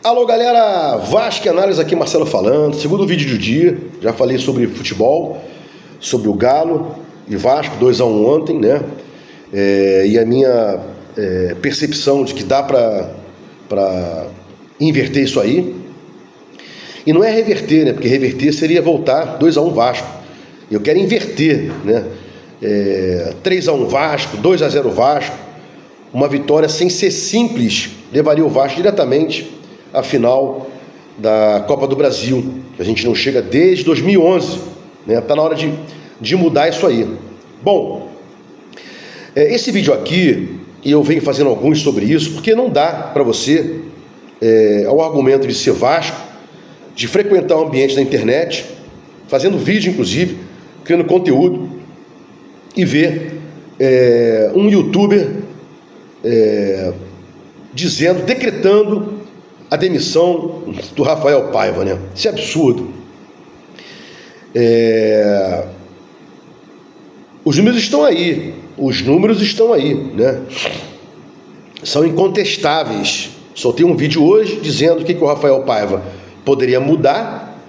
Alô galera, Vasco Análise aqui, Marcelo falando, segundo vídeo do dia. Já falei sobre futebol, sobre o Galo e Vasco, 2-1 ontem, né? E a minha percepção de que dá pra inverter isso aí. E não é reverter, né? Porque reverter seria voltar 2-1 Vasco. Eu quero inverter, né? 3-1 Vasco, 2-0 Vasco. Uma vitória sem ser simples levaria o Vasco diretamente à final da Copa do Brasil. A gente não chega desde 2011, né? Tá na hora de mudar isso aí. Bom, esse vídeo aqui, eu venho fazendo alguns sobre isso, porque não dá para você, ao argumento de ser Vasco, de frequentar o ambiente da internet, fazendo vídeo inclusive, criando conteúdo, e ver um youtuber decretando a demissão do Rafael Paiva, né? Isso é absurdo. Os números estão aí, né? São incontestáveis. Soltei um vídeo hoje dizendo o que o Rafael Paiva poderia mudar,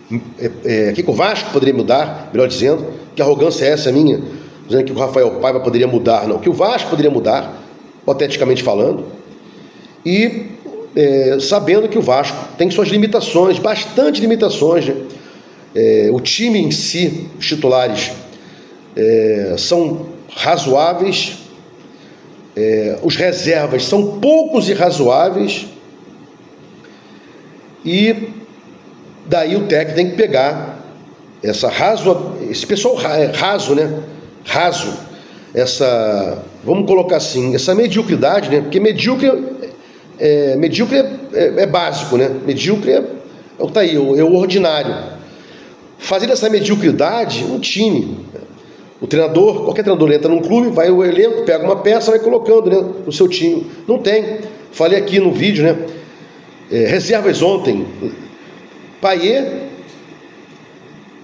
o que o Vasco poderia mudar, melhor dizendo, que arrogância é essa minha, dizendo que o Rafael Paiva poderia mudar, não, que o Vasco poderia mudar, hipoteticamente falando, e sabendo que o Vasco tem suas limitações, bastante limitações, né? O time em si, os titulares, são razoáveis, os reservas são poucos e razoáveis, e daí o técnico tem que pegar esse pessoal raso, né? Vamos colocar assim, essa mediocridade, né? Porque medíocre é básico, né? Medíocre é o ordinário. Fazer dessa mediocridade um time. O treinador, qualquer treinador entra num clube, vai o elenco, pega uma peça, vai colocando, né, no seu time. Não tem. Falei aqui no vídeo, né? Reservas ontem: Payet,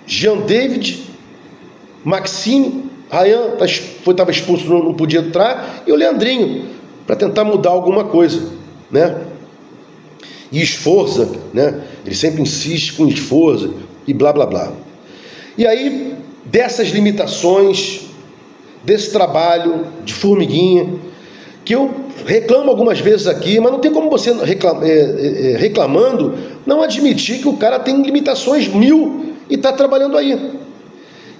Jean David, Maxime, Ryan estava expulso, não podia entrar, e o Leandrinho, para tentar mudar alguma coisa, né? E Esforza, né? Ele sempre insiste com Esforza e blá blá blá. E aí, dessas limitações, desse trabalho de formiguinha, que eu reclamo algumas vezes aqui, mas não tem como você reclamando não admitir que o cara tem limitações 1000 e está trabalhando aí.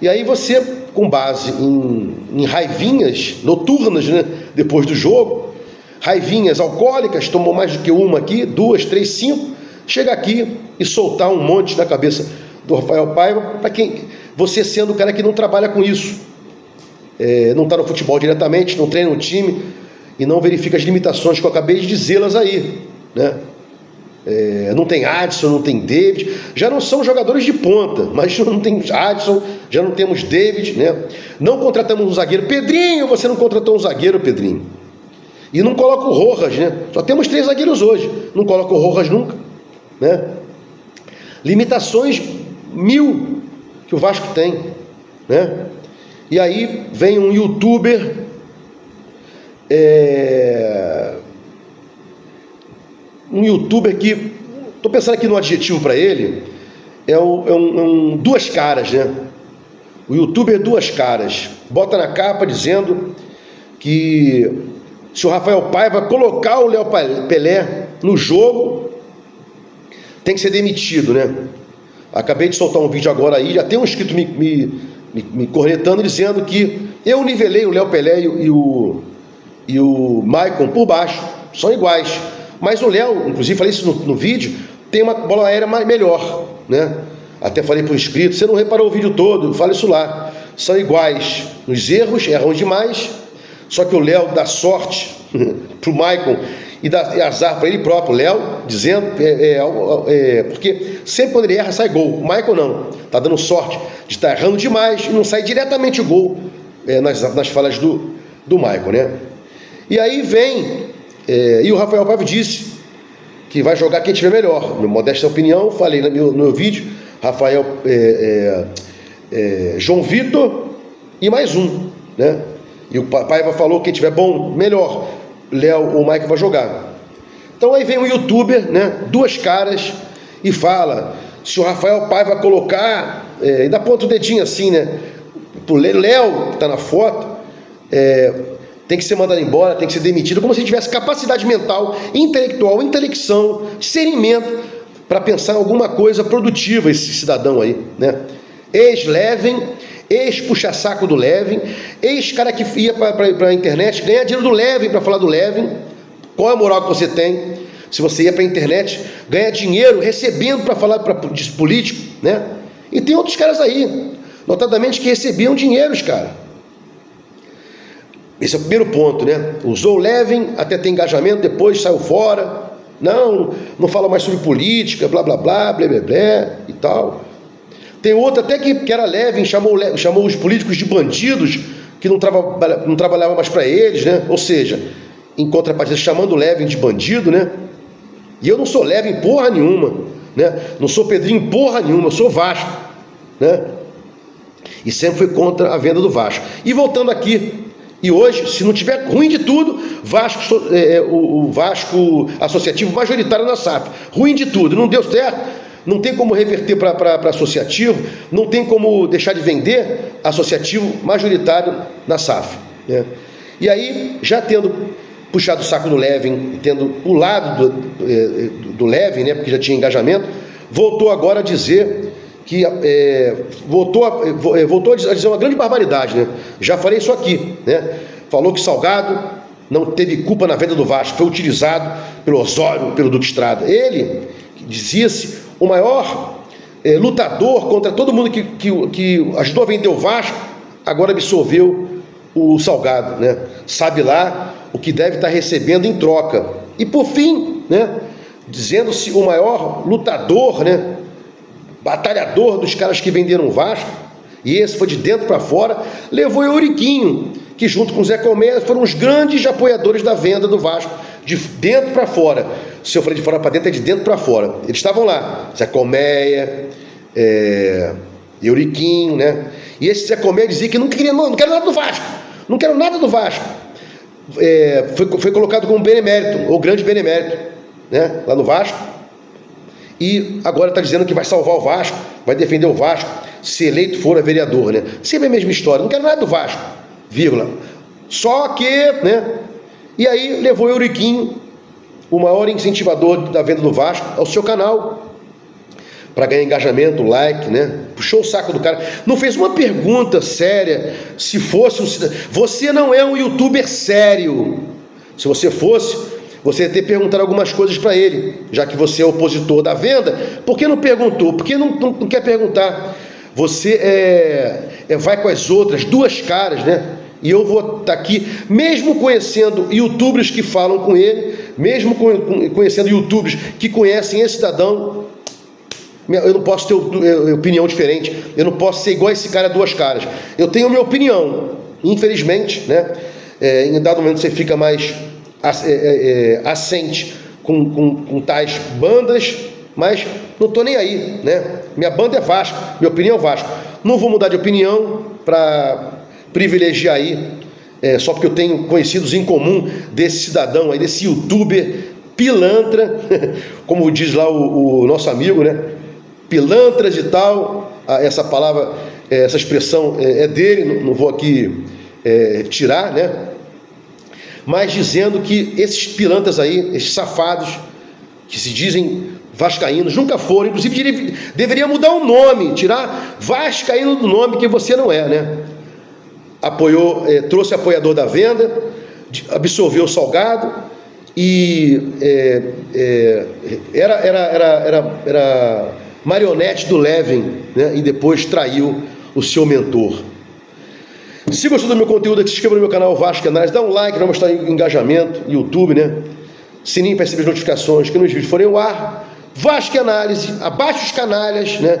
E aí você, com base em raivinhas noturnas, né, depois do jogo, raivinhas alcoólicas, tomou mais do que uma aqui, 2, 3, 5, chega aqui e soltar um monte na cabeça do Rafael Paiva, para quem você sendo o cara que não trabalha com isso, não está no futebol diretamente, não treina no time e não verifica as limitações que eu acabei de dizê-las aí, né? Não tem Adson, não tem David, já não são jogadores de ponta, mas não tem Adson, já não temos David, né? Não contratamos um zagueiro. Pedrinho, você não contratou um zagueiro, Pedrinho. E não coloca o Rojas, né? Só temos 3 zagueiros hoje, não coloca o Rojas nunca, né? Limitações 1000 que o Vasco tem, né? E aí vem um youtuber que, estou pensando aqui no adjetivo para ele, duas caras, né? O youtuber duas caras, bota na capa dizendo que se o Rafael Paiva colocar o Léo Pelé no jogo, tem que ser demitido, né? Acabei de soltar um vídeo agora aí, já tem um inscrito me cornetando, dizendo que eu nivelei o Léo Pelé e o Maicon por baixo, são iguais. Mas o Léo, inclusive falei isso no vídeo, tem uma bola aérea melhor, né? Até falei para o inscrito, você não reparou o vídeo todo, fala isso lá. São iguais nos erros, erram demais, só que o Léo dá sorte para o Maicon e dá azar para ele próprio. O Léo dizendo, porque sempre quando ele erra sai gol. O Maicon não, está dando sorte de estar errando demais e não sai diretamente o gol nas falhas do Maicon, né? E aí vem, e o Rafael Paiva disse que vai jogar quem tiver melhor. Minha modesta opinião, falei no meu vídeo, Rafael, João Vitor e mais um, né? E o Paiva falou que quem tiver bom, melhor. Léo ou Maicon vai jogar. Então aí vem um youtuber, né, duas caras, e fala, se o Rafael Paiva colocar, e dá ponto o dedinho assim, né, pro Léo, que está na foto, tem que ser mandado embora, tem que ser demitido, como se ele tivesse capacidade mental, intelectual, intelecção, discernimento, para pensar em alguma coisa produtiva, esse cidadão aí, né? Ex-Levin, ex-puxa-saco do Levin, ex-cara que ia para a internet, ganhar dinheiro do Levin para falar do Levin. Qual é a moral que você tem? Se você ia para a internet, ganhar dinheiro recebendo para falar de político, né? E tem outros caras aí, notadamente, que recebiam dinheiros, cara. Esse é o primeiro ponto, né? Usou o Levin, até ter engajamento, depois saiu fora. Não fala mais sobre política, blá, blá, blá, blá, blá, blá, e tal. Tem outro até que era Levin, chamou os políticos de bandidos, que não trabalhavam mais para eles, né? Ou seja, em contrapartida, chamando o Levin de bandido, né? E eu não sou Levin porra nenhuma, né? Não sou Pedrinho porra nenhuma, eu sou Vasco, né? E sempre fui contra a venda do Vasco. E voltando aqui, e hoje, se não tiver ruim de tudo, o Vasco associativo majoritário na SAF. Ruim de tudo, não deu certo, não tem como reverter para associativo, não tem como deixar de vender associativo majoritário na SAF, né? E aí, já tendo puxado o saco do Levin, tendo o lado do Levin, né, porque já tinha engajamento, voltou agora a dizer que voltou a dizer uma grande barbaridade, né? Já falei isso aqui, né? Falou que Salgado não teve culpa na venda do Vasco, foi utilizado pelo Osório, pelo Duque Estrada. Ele, que dizia-se o maior lutador contra todo mundo que ajudou a vender o Vasco, agora absolveu o Salgado, né? Sabe lá o que deve estar recebendo em troca. E por fim, né, dizendo-se o maior lutador, né, batalhador dos caras que venderam o Vasco, e esse foi de dentro para fora, levou Euriquinho, que junto com o Zé Colmeia foram os grandes apoiadores da venda do Vasco, de dentro para fora. Se eu falei de fora para dentro, é de dentro para fora. Eles estavam lá, Zé Colmeia, Euriquinho, né? E esse Zé Colmeia dizia que não quero nada do Vasco, não quero nada do Vasco. Foi colocado como benemérito, ou grande benemérito, né, lá no Vasco. E agora está dizendo que vai salvar o Vasco, vai defender o Vasco, se eleito for a vereador, né? Sempre a mesma história, não quero nada do Vasco, vírgula. Só que, né? E aí levou o Euriquinho, o maior incentivador da venda do Vasco, ao seu canal, para ganhar engajamento, like, né? Puxou o saco do cara, não fez uma pergunta séria, se fosse um cidadão. Você não é um youtuber sério. Se você fosse, você ia ter perguntado algumas coisas para ele, já que você é opositor da venda. Por que não perguntou? Por que não quer perguntar? Você vai com as outras, duas caras, né? E eu vou estar aqui, mesmo conhecendo youtubers que falam com ele, mesmo conhecendo youtubers que conhecem esse cidadão, eu não posso ter opinião diferente, eu não posso ser igual a esse cara duas caras. Eu tenho minha opinião, infelizmente, né? Em dado momento você fica mais assente com tais bandas, mas não estou nem aí, né? Minha banda é Vasco, minha opinião é Vasco. Não vou mudar de opinião para privilegiar aí, só porque eu tenho conhecidos em comum desse cidadão aí, desse youtuber pilantra, como diz lá o nosso amigo, né? Pilantras e tal, essa palavra, essa expressão é dele, não vou aqui tirar, né? Mas dizendo que esses pilantras aí, esses safados, que se dizem vascaínos, nunca foram, inclusive deveria mudar o nome, tirar vascaíno do nome, que você não é, né? Apoiou, trouxe apoiador da venda, absolveu o Salgado e era marionete do Levin, né? E depois traiu o seu mentor. Se gostou do meu conteúdo, se inscreva no meu canal Vasco Análise, dá um like para mostrar engajamento no YouTube, né? Sininho para receber as notificações que nos vídeos forem ao ar. Vasco Análise, abaixe os canalhas, né?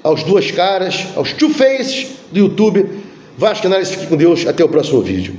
Aos duas caras, aos two faces do YouTube. Vasco Análise, fique com Deus, até o próximo vídeo.